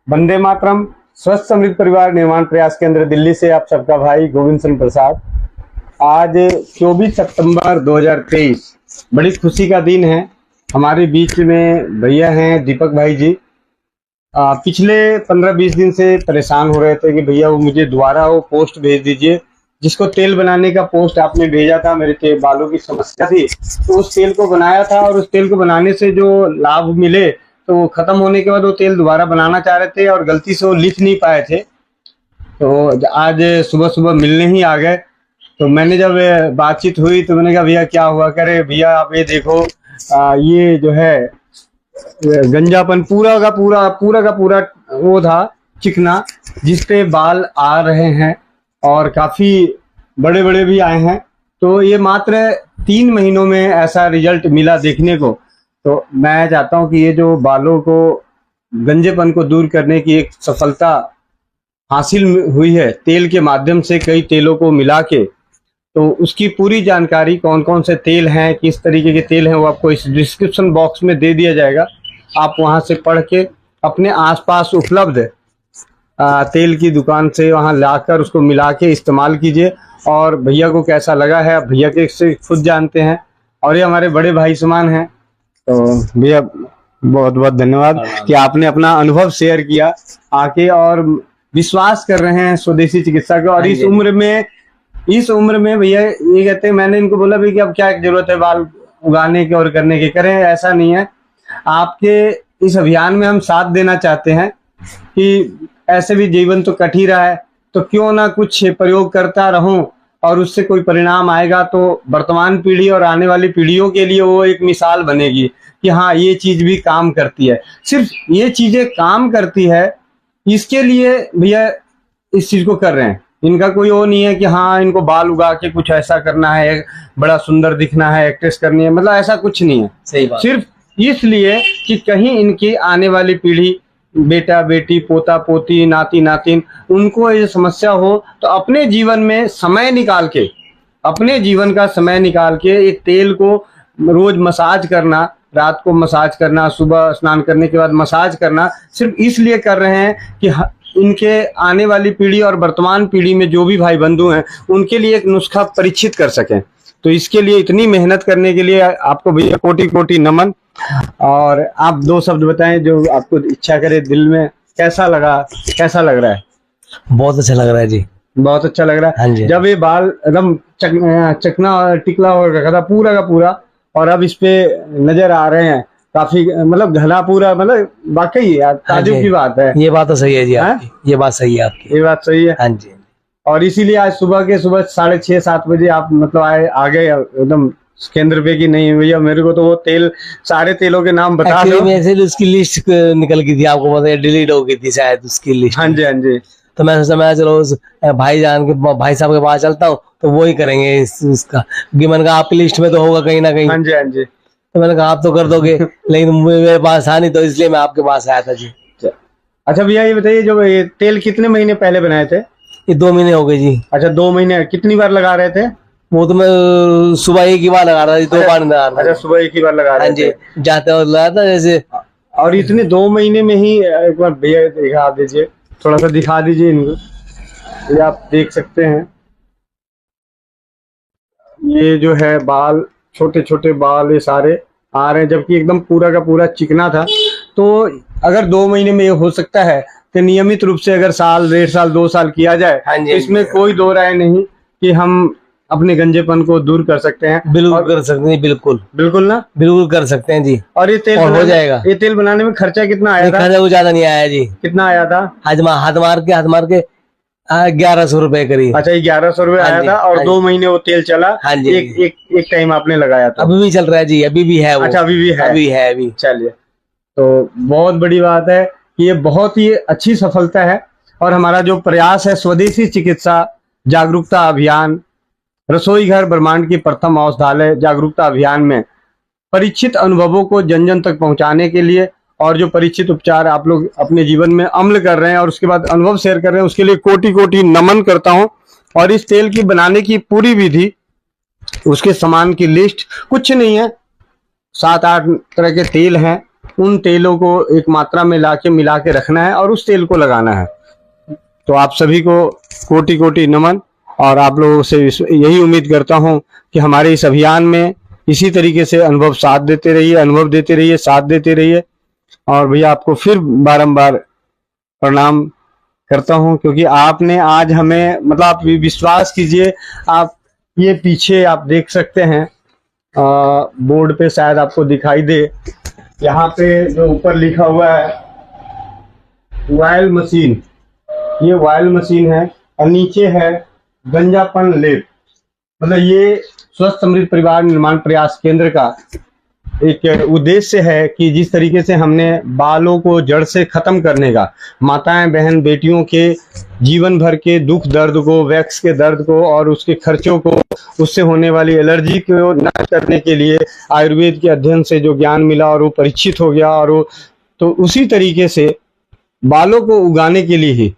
वंदे मातरम। स्वस्थ समृद्ध परिवार निर्माण प्रयास केंद्र दिल्ली से आप सबका भाई गोविंद सिंह प्रसाद। आज 24 सितंबर 2023 बड़ी खुशी का दिन है। हमारे बीच में भैया हैं दीपक भाई जी। पिछले 15-20 दिन से परेशान हो रहे थे कि भैया वो मुझे दोबारा वो पोस्ट भेज दीजिए जिसको तेल बनाने का पोस्ट आपने भेजा था। मेरे बालों की समस्या थी तो उस तेल को बनाया था और उस तेल को बनाने से जो लाभ मिले तो वो खत्म होने के बाद वो तेल दोबारा बनाना चाह रहे थे और गलती से वो लिख नहीं पाए थे। तो आज सुबह सुबह मिलने ही आ गए। तो मैंने जब बातचीत हुई तो मैंने कहा भैया क्या हुआ? कह रहे भैया आप ये देखो ये जो है गंजापन पूरा का पूरा वो था चिकना जिसपे बाल आ रहे हैं और काफी बड़े बड़े भी आए हैं। तो ये मात्र 3 महीनों में ऐसा रिजल्ट मिला देखने को। तो मैं चाहता हूं कि ये जो बालों को गंजेपन को दूर करने की एक सफलता हासिल हुई है तेल के माध्यम से, कई तेलों को मिला के, तो उसकी पूरी जानकारी कौन कौन से तेल हैं, किस तरीके के तेल हैं, वो आपको इस डिस्क्रिप्शन बॉक्स में दे दिया जाएगा। आप वहां से पढ़ के अपने आसपास उपलब्ध तेल की दुकान से वहां लाकर उसको मिला के इस्तेमाल कीजिए। और भैया को कैसा लगा है आप भैया के से खुद जानते हैं और ये हमारे बड़े भाई समान हैं। तो भैया बहुत बहुत धन्यवाद कि आपने अपना अनुभव शेयर किया आके और विश्वास कर रहे हैं स्वदेशी चिकित्सा का। और इस उम्र में भैया ये कहते हैं, मैंने इनको बोला भी कि अब क्या जरूरत है बाल उगाने की और करने की, करें। ऐसा नहीं है, आपके इस अभियान में हम साथ देना चाहते हैं कि ऐसे भी जीवन तो कट ही रहा है तो क्यों ना कुछ प्रयोग करता रहूं और उससे कोई परिणाम आएगा तो वर्तमान पीढ़ी और आने वाली पीढ़ियों के लिए वो एक मिसाल बनेगी कि हाँ ये चीज भी काम करती है। सिर्फ ये चीजें काम करती है इसके लिए भैया इस चीज को कर रहे हैं। इनका कोई वो नहीं है कि हाँ इनको बाल उगा के कुछ ऐसा करना है, बड़ा सुंदर दिखना है, एक्ट्रेस करनी है, मतलब ऐसा कुछ नहीं है। सही बात। सिर्फ इसलिए कि कहीं इनकी आने वाली पीढ़ी, बेटा बेटी, पोता पोती, नाती नातिन, उनको ये समस्या हो तो अपने जीवन में समय निकाल के, अपने जीवन का समय निकाल के एक तेल को रोज मसाज करना, रात को मसाज करना, सुबह स्नान करने के बाद मसाज करना, सिर्फ इसलिए कर रहे हैं कि इनके आने वाली पीढ़ी और वर्तमान पीढ़ी में जो भी भाई बंधु हैं उनके लिए एक नुस्खा परीक्षित कर सकें। तो इसके लिए इतनी मेहनत करने के लिए आपको भैया कोटि कोटि नमन। और आप 2 शब्द बताएं जो आपको इच्छा करे दिल में। कैसा लगा, कैसा लग रहा है? बहुत अच्छा लग रहा है जी, बहुत अच्छा लग रहा है। हाँ जी। जब ये बाल एकदम चकना और टिकला हो रखा था पूरा का पूरा और अब इस पे नजर आ रहे हैं काफी, मतलब घना पूरा, मतलब वाकई ताजुब की बात है। ये बात तो सही है जी आपकी, ये बात सही है आपकी, ये बात सही है। हाँ जी। और इसीलिए आज सुबह 6:30-7 बजे आप मतलब आ गए एकदम केंद्र पे कि नहीं भैया मेरे को तो वो तेल, सारे तेलों के नाम बता दो। वैसे उसकी लिस्ट निकल गई थी, आपको पता है, डिलीट हो गई थी शायद उसकी लिस्ट। हाँ जी, हाँ जी। तो मैं सोचा मैं चलो उस भाई साहब के पास चलता हूँ तो वो ही करेंगे उसका, क्योंकि मैंने कहा आपकी लिस्ट में तो होगा कहीं ना कहीं। हाँ जी, हाँ जी। तो मैंने कहा आप तो कर दोगे लेकिन मेरे पास था नहीं तो इसलिए मैं आपके पास आया था जी। अच्छा भैया ये बताइए, जो ये तेल कितने महीने पहले बनाए थे? ये 2 महीने हो गए जी। अच्छा, 2 महीने। कितनी बार लगा रहे थे? वो तो मैं सुबह एक ही बार लगा रहा था, 2 बार नहीं लगा रहा था। अच्छा, सुबह एक ही बार लगा रहे थे। हाँ जी, जाते वक्त लगाया था जैसे। और इतने 2 महीने में ही एक बार भैया दिखा दीजिए, थोड़ा सा दिखा दीजिए इनको, ये आप देख सकते हैं। ये जो है बाल, छोटे छोटे बाल ये सारे आ रहे हैं, जबकि एकदम पूरा का पूरा चिकना था। तो अगर 2 महीने में ये हो सकता है तो नियमित रूप से अगर साल, 1.5 साल, 2 साल किया जाए तो इसमें कोई दो राय नहीं कि हम अपने गंजेपन को दूर कर सकते हैं। बिल्कुल कर सकते हैं, बिल्कुल बिल्कुल ना, बिल्कुल कर सकते हैं जी। और ये तेल हो जाएगा। ये तेल बनाने में खर्चा कितना आया था? खर्चा ज्यादा नहीं आया जी। कितना आया था? हाथ मार के 1100 रुपए करीब। अच्छा, 1100 रुपए आया था और 2 महीने वो तेल चला। हाँ जी। एक टाइम आपने लगाया था? अभी भी चल रहा है जी, अभी भी है वो। अच्छा, अभी भी है? अभी है, अभी। चलिए, तो बहुत बड़ी बात है कि ये बहुत ही अच्छी सफलता है। और हमारा जो प्रयास है स्वदेशी चिकित्सा जागरूकता अभियान, रसोई घर ब्रह्मांड की प्रथम औषधालय जागरूकता अभियान में परीक्षित अनुभवों को जन जन तक पहुंचाने के लिए, और जो परीक्षित उपचार आप लोग अपने जीवन में अमल कर रहे हैं और उसके बाद अनुभव शेयर कर रहे हैं, उसके लिए कोटि कोटि नमन करता हूं। और इस तेल की बनाने की पूरी विधि, उसके सामान की लिस्ट कुछ नहीं है, 7-8 तरह के तेल हैं उन तेलों को एक मात्रा में मिला के रखना है और उस तेल को लगाना है। तो आप सभी को कोटि कोटि नमन, और आप लोगों से यही उम्मीद करता हूं कि हमारे इस अभियान में इसी तरीके से अनुभव देते रहिए, साथ देते रहिए। और भैया आपको फिर बारंबार प्रणाम करता हूं, क्योंकि आपने आज हमें, मतलब आप विश्वास कीजिए, आप ये पीछे आप देख सकते हैं बोर्ड पे, शायद आपको दिखाई दे, यहाँ पे जो ऊपर लिखा हुआ है वायल मशीन, ये वायल मशीन है, और नीचे है गंजापन लेप। मतलब ये स्वस्थ समृद्ध परिवार निर्माण प्रयास केंद्र का एक उद्देश्य है कि जिस तरीके से हमने बालों को जड़ से खत्म करने का, माताएं बहन बेटियों के जीवन भर के दुख दर्द को, वैक्स के दर्द को और उसके खर्चों को, उससे होने वाली एलर्जी को नष्ट करने के लिए आयुर्वेद के अध्ययन से जो ज्ञान मिला और वो परीक्षित हो गया, और वो तो उसी तरीके से बालों को उगाने के लिए ही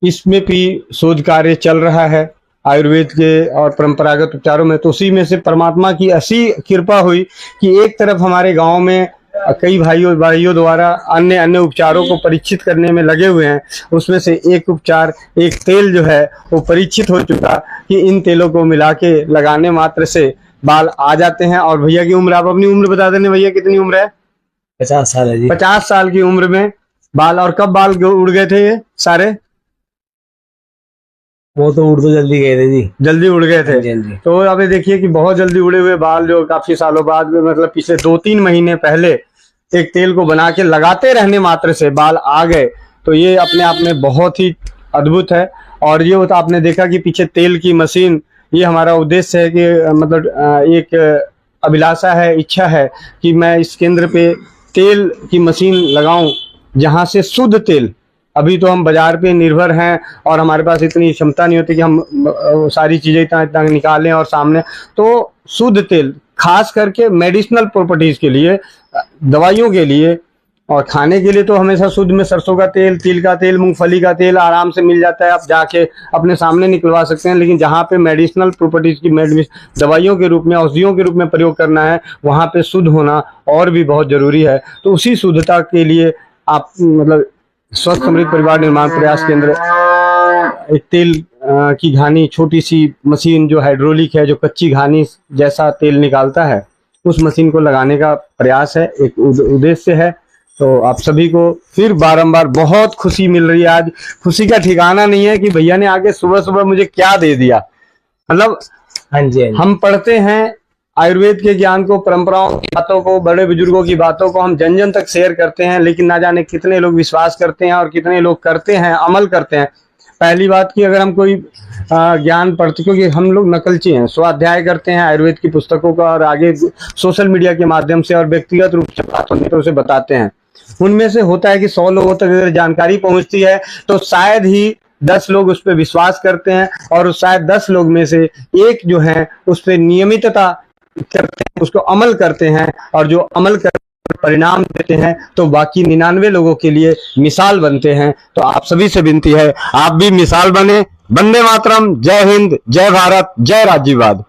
इसमें भी शोध कार्य चल रहा है आयुर्वेद के और परंपरागत उपचारों में। तो उसी में से परमात्मा की ऐसी कृपा हुई कि एक तरफ हमारे गांव में कई भाइयों द्वारा अन्य उपचारों को परीक्षित करने में लगे हुए हैं। उसमें से एक उपचार, एक तेल जो है वो परीक्षित हो चुका कि इन तेलों को मिला के लगाने मात्र से बाल आ जाते हैं। और भैया की उम्र, आप अपनी उम्र बता देने भैया, कितनी उम्र है? 50 साल है जी। 50 साल की उम्र में बाल, और कब बाल उड़ गए थे ये सारे? वो तो उड़ तो जल्दी गए थे जी, जल्दी उड़ गए थे। जी। तो अभी देखिए कि बहुत जल्दी उड़े हुए बाल जो काफी सालों बाद में, मतलब पिछले 2-3 महीने पहले एक तेल को बना के लगाते रहने मात्र से बाल आ गए, तो ये अपने आप में बहुत ही अद्भुत है। और ये होता, आपने देखा कि पीछे तेल की मशीन, ये हमारा उद्देश्य है कि मतलब एक अभिलाषा है, इच्छा है कि मैं इस केंद्र पे तेल की मशीन लगाऊं जहां से शुद्ध तेल, अभी तो हम बाजार पे निर्भर हैं और हमारे पास इतनी क्षमता नहीं होती कि हम सारी चीजें इतना निकालें और सामने, तो शुद्ध तेल खास करके मेडिसिनल प्रॉपर्टीज के लिए, दवाइयों के लिए और खाने के लिए तो हमेशा शुद्ध में सरसों का तेल, तिल का तेल, मूंगफली का तेल आराम से मिल जाता है, आप जाके अपने सामने निकलवा सकते हैं। लेकिन जहाँ पे मेडिसिनल प्रॉपर्टीज की, दवाइयों के रूप में, औषधियों के रूप में प्रयोग करना है, वहाँ पे शुद्ध होना और भी बहुत जरूरी है। तो उसी शुद्धता के लिए आप, मतलब स्वस्थ समृद्ध परिवार निर्माण प्रयास केंद्र एक तेल की घानी, छोटी सी मशीन जो हाइड्रोलिक है, जो कच्ची घानी जैसा तेल निकालता है, उस मशीन को लगाने का प्रयास है, एक उद्देश्य है। तो आप सभी को फिर बारंबार बहुत खुशी मिल रही है। आज खुशी का ठिकाना नहीं है कि भैया ने आके सुबह सुबह मुझे क्या दे दिया। मतलब हाँ जी, हम पढ़ते हैं आयुर्वेद के ज्ञान को, परंपराओं की बातों को, बड़े बुजुर्गों की बातों को हम जन जन तक शेयर करते हैं, लेकिन ना जाने कितने लोग विश्वास करते हैं और कितने लोग करते हैं, अमल करते हैं। पहली बात कि अगर हम कोई ज्ञान पढ़ते, क्योंकि हम लोग नकलची हैं, स्वाध्याय करते हैं आयुर्वेद की पुस्तकों का और आगे सोशल मीडिया के माध्यम से और व्यक्तिगत रूप से बात होने तो उसे बताते हैं। उनमें से होता है कि 100 लोगों तक अगर जानकारी पहुंचती है तो शायद ही 10 लोग उस पर विश्वास करते हैं, और शायद 10 लोग में से एक जो है उस पर नियमितता करते हैं, उसको अमल करते हैं, और जो अमल कर परिणाम देते हैं तो बाकी 99 लोगों के लिए मिसाल बनते हैं। तो आप सभी से विनती है, आप भी मिसाल बने। वंदे मातरम, जय हिंद, जय भारत, जय राज्यवाद।